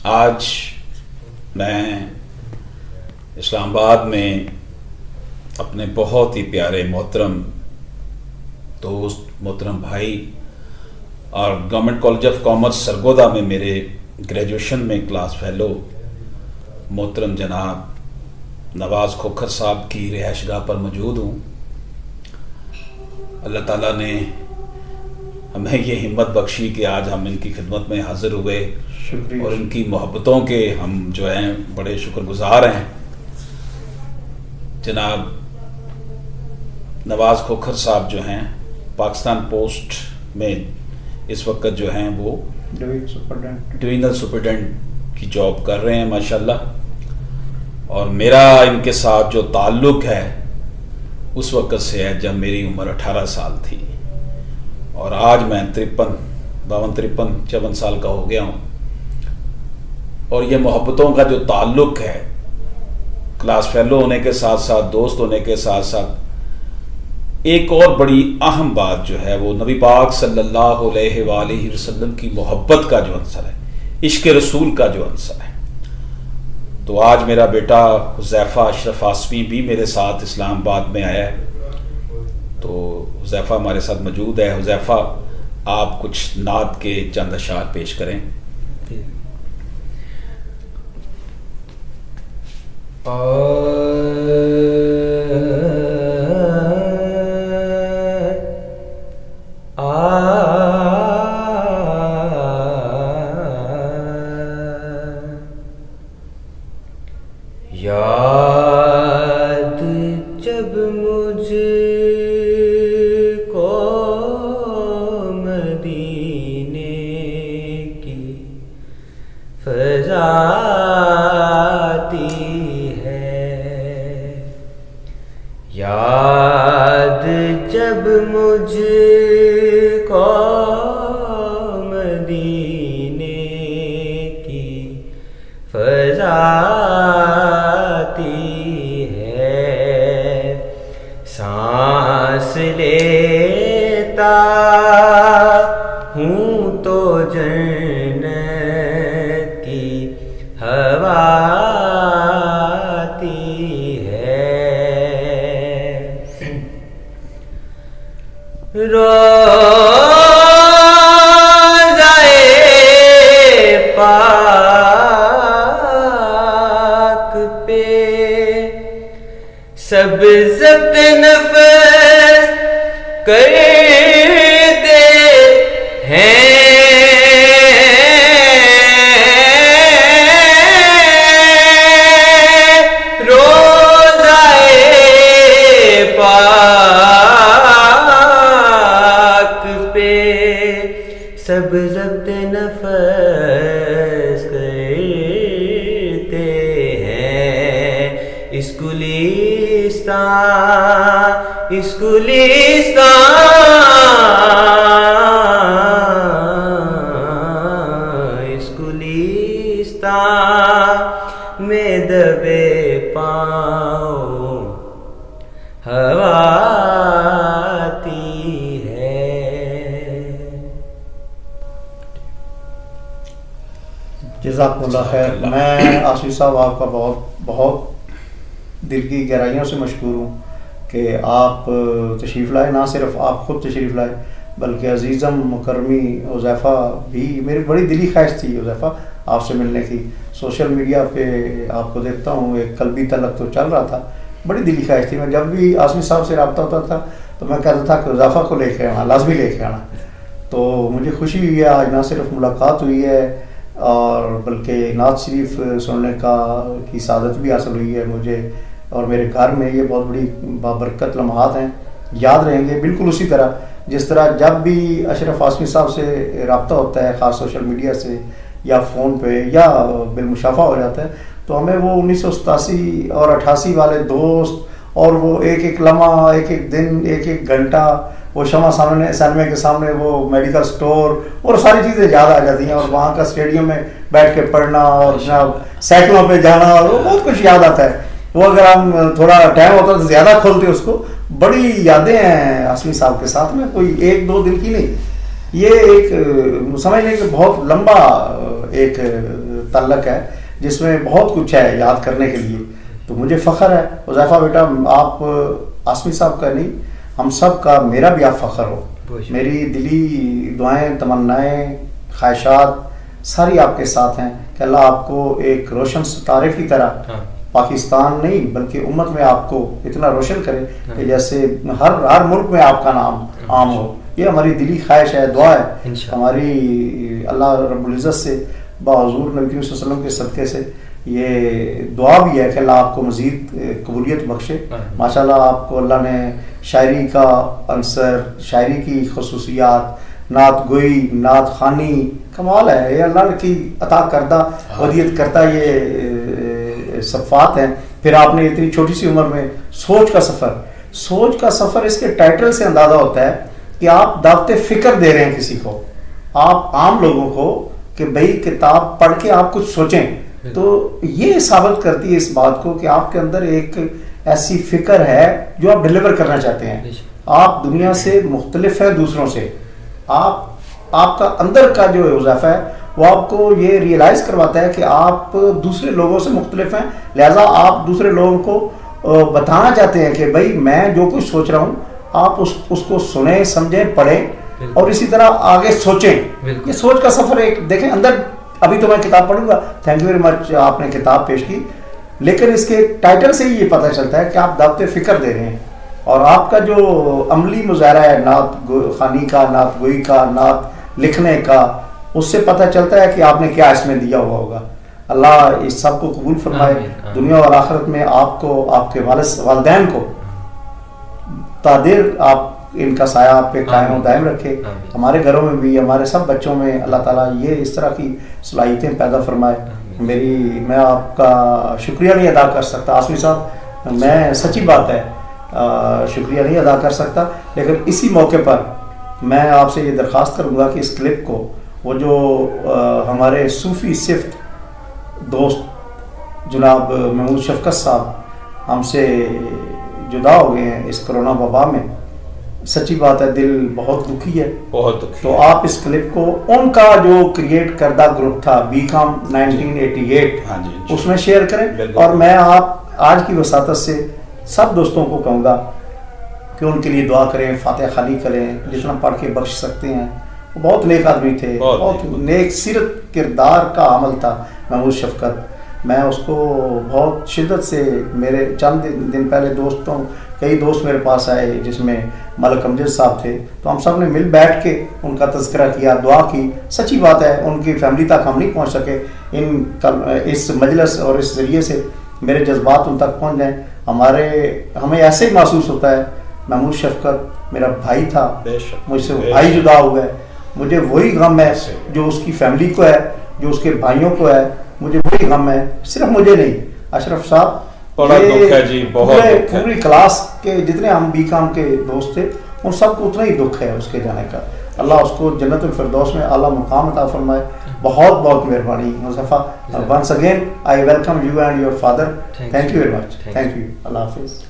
آج میں اسلام آباد میں اپنے بہت ہی پیارے محترم دوست، محترم بھائی اور government college of commerce Sargodha میں میرے گریجویشن میں کلاس فیلو محترم جناب نواز کھوکھر صاحب کی رہائش گاہ پر موجود ہوں۔ اللہ تعالیٰ نے ہمیں یہ ہمت بخشی کہ آج ہم ان کی خدمت میں حاضر ہوئے اور ان کی محبتوں کے ہم جو ہیں بڑے شکر گزار ہیں۔ جناب نواز کھوکھر صاحب جو ہیں پاکستان پوسٹ میں اس وقت جو ہیں وہ ڈویژنل سپرنٹینڈنٹ کی جاب کر رہے ہیں ماشاءاللہ، اور میرا ان کے ساتھ جو تعلق ہے اس وقت سے ہے جب میری عمر 18 سال تھی، اور آج میں 53 سال کا ہو گیا ہوں۔ اور یہ محبتوں کا جو تعلق ہے کلاس فیلو ہونے کے ساتھ ساتھ، دوست ہونے کے ساتھ ساتھ، ایک اور بڑی اہم بات جو ہے وہ نبی پاک صلی اللہ علیہ وآلہ وسلم کی محبت کا جو عنصر ہے، عشق رسول کا جو عنصر ہے۔ تو آج میرا بیٹا حذیفہ اشرف آسمی بھی میرے ساتھ اسلام آباد میں آیا ہے، تو حذیفہ ہمارے ساتھ موجود ہے۔ حذیفہ، آپ کچھ نعت کے چند اشعار پیش کریں۔ یاد جب مجھ کو مدینے کی فضا آتی ہے، یاد جب مجھ کو مدینے کی فضا سانس لیتا ہوں تو جنت کی ہوا آتی ہے، روضۂ پاک پہ سبزت نفس کرتے ہیں، روضۂ پاک پہ سبزت نفس کرتے ہیں، اس گلستان میں دبے پاؤں ہوا آتی ہے۔ جزاک اللہ خیر۔ میں آصفی صاحب آپ کا بہت دل کی گہرائیوں سے مشکور ہوں کہ آپ تشریف لائے، نہ صرف آپ خود تشریف لائے بلکہ عزیزم مکرمی حذیفہ بھی، میری بڑی دلی خواہش تھی حذیفہ آپ سے ملنے کی۔ سوشل میڈیا پہ آپ کو دیکھتا ہوں، ایک قلبی تعلق تو چل رہا تھا، بڑی دلی خواہش تھی۔ میں جب بھی آصفی صاحب سے رابطہ ہوتا تھا تو میں کہتا تھا کہ حذیفہ کو لے کے آنا، لازمی لے کے آنا۔ تو مجھے خوشی ہوئی ہے آج، نہ صرف ملاقات ہوئی ہے اور بلکہ نعت شریف سننے کی سعادت بھی حاصل ہوئی ہے مجھے اور میرے گھر میں۔ یہ بہت بڑی بابرکت لمحات ہیں، یاد رہیں گے بالکل اسی طرح جس طرح جب بھی اشرف آسمی صاحب سے رابطہ ہوتا ہے، خاص سوشل میڈیا سے یا فون پہ یا بالمشافہ ہو جاتا ہے، تو ہمیں وہ 1987 اور 88 والے دوست اور وہ ایک ایک لمحہ، ایک ایک دن، ایک ایک گھنٹہ، وہ شمع سامنے سینما کے سامنے وہ میڈیکل سٹور اور ساری چیزیں یاد آ جاتی ہیں، اور وہاں کا اسٹیڈیم میں بیٹھ کے پڑھنا اور جناب سائیکلوں پہ جانا، اور وہ بہت کچھ یاد آتا ہے۔ وہ اگر ہم تھوڑا ٹائم ہوتا تو زیادہ کھولتے اس کو۔ بڑی یادیں ہیں آسمی صاحب کے ساتھ میں، کوئی ایک دو دن کی نہیں، یہ ایک سمجھ لیں کہ بہت لمبا ایک تعلق ہے جس میں بہت کچھ ہے یاد کرنے کے لیے. تو مجھے فخر ہے حذیفہ بیٹا, آپ آسمی صاحب کا نہیں, ہم سب کا, میرا بھی آپ فخر ہو. میری دلی دعائیں, تمنائیں, خواہشات ساری آپ کے ساتھ ہیں کہ اللہ آپ کو ایک روشن ستارے کی طرح پاکستان نہیں بلکہ امت میں آپ کو اتنا روشن کرے کہ جیسے ہر ملک میں آپ کا نام عام ہو. یہ ہماری دلی خواہش ہے, دعا ہے ہماری. اللہ رب العزت سے بحضور نبی کریم صلی اللہ علیہ وسلم کے صدقے سے یہ دعا بھی ہے کہ اللہ آپ کو مزید قبولیت بخشے. ماشاءاللہ آپ کو اللہ نے شاعری کا عنصر, شاعری کی خصوصیات, نعت گوئی, نعت خوانی, کمال ہے. یہ اللہ کی عطا کردہ ودیت کرتا یہ صفات ہیں. پھر آپ نے اتنی چھوٹی سی عمر میں سوچ کا سفر, اس کے ٹائٹل سے اندازہ ہوتا ہے کہ آپ دعوت فکر دے رہے ہیں کسی کو, آپ عام لوگوں کو, کہ بھئی کتاب پڑھ کے آپ کچھ سوچیں. تو یہ ثابت کرتی ہے اس بات کو کہ آپ کے اندر ایک ایسی فکر ہے جو آپ ڈیلیور کرنا چاہتے ہیں. آپ دنیا سے مختلف ہیں دوسروں سے. آپ کا اندر کا جو حذیفہ ہے وہ آپ کو یہ ریئلائز کرواتا ہے کہ آپ دوسرے لوگوں سے مختلف ہیں, لہٰذا آپ دوسرے لوگوں کو بتانا چاہتے ہیں کہ بھائی میں جو کچھ سوچ رہا ہوں آپ اس کو سنیں, سمجھیں, پڑھیں اور اسی طرح آگے سوچیں. یہ سوچ کا سفر ایک دیکھیں اندر. ابھی تو میں کتاب پڑھوں گا, تھینک یو ویری مچ, آپ نے کتاب پیش کی, لیکن اس کے ٹائٹل سے ہی یہ پتہ چلتا ہے کہ آپ دعوت فکر دے رہے ہیں. اور آپ کا جو عملی مظاہرہ ہے نعت خوانی کا, نعت گوئی کا, نعت لکھنے کا, اس سے پتہ چلتا ہے کہ آپ نے کیا اس میں دیا ہوا ہوگا. اللہ اس سب کو قبول فرمائے. دنیا اور آخرت میں آپ کو, آپ کے والدین کو تادیر آپ ان کا سایہ آپ پہ قائم و دائم رکھے. ہمارے گھروں میں بھی, ہمارے سب بچوں میں اللہ تعالیٰ یہ اس طرح کی صلاحیتیں پیدا فرمائے. میں آپ کا شکریہ نہیں ادا کر سکتا آسمی صاحب, میں سچی بات ہے شکریہ نہیں ادا کر سکتا. لیکن اسی موقع پر میں آپ سے یہ درخواست کروں گا کہ اس کلپ کو, وہ جو ہمارے صوفی صفت دوست جناب محمود شفقت صاحب ہم سے جدا ہو گئے ہیں اس کرونا وبا میں, سچی بات ہے دل بہت دکھی ہے, بہت دکھی. تو آپ اس کلپ کو ان کا جو کریٹ کردہ گروپ تھا BCom 1988 اس میں شیئر کریں. اور میں آپ آج کی وساطت سے سب دوستوں کو کہوں گا کہ ان کے لیے دعا کریں, فاتحہ خانی کریں, جتنا پڑھ کے بخش سکتے ہیں. وہ بہت نیک آدمی تھے, بہت نیک سیرت کردار کا عمل تھا محمود شفقت. میں اس کو بہت شدت سے, میرے چند دن پہلے کئی دوست میرے پاس آئے جس میں ملک امجد صاحب تھے, تو ہم سب نے مل بیٹھ کے ان کا تذکرہ کیا, دعا کی. سچی بات ہے ان کی فیملی تک ہم نہیں پہنچ سکے, اس مجلس اور اس ذریعے سے میرے جذبات ان تک پہنچ جائیں. ہمیں ایسے ہی محسوس ہوتا ہے محمود شفقت میرا بھائی تھا, مجھ سے بھائی جدا ہو گئے, مجھے وہی غم ہے جو اس کی فیملی کو ہے, جو اس کے بھائیوں کو ہے, مجھے وہی غم ہے, صرف مجھے نہیں. اشرف صاحب پوری کلاس کے جتنے ہم BCom کے دوست تھے ان سب کو اتنا ہی دکھ ہے اس کے جانے کا. اللہ اس کو جنت الفردوس میں اعلیٰ مقام عطا فرمائے. بہت بہت مہربانی Huzaifa. Once again I welcome you and your father. Thank you very much. Thank you. اللہ حافظ.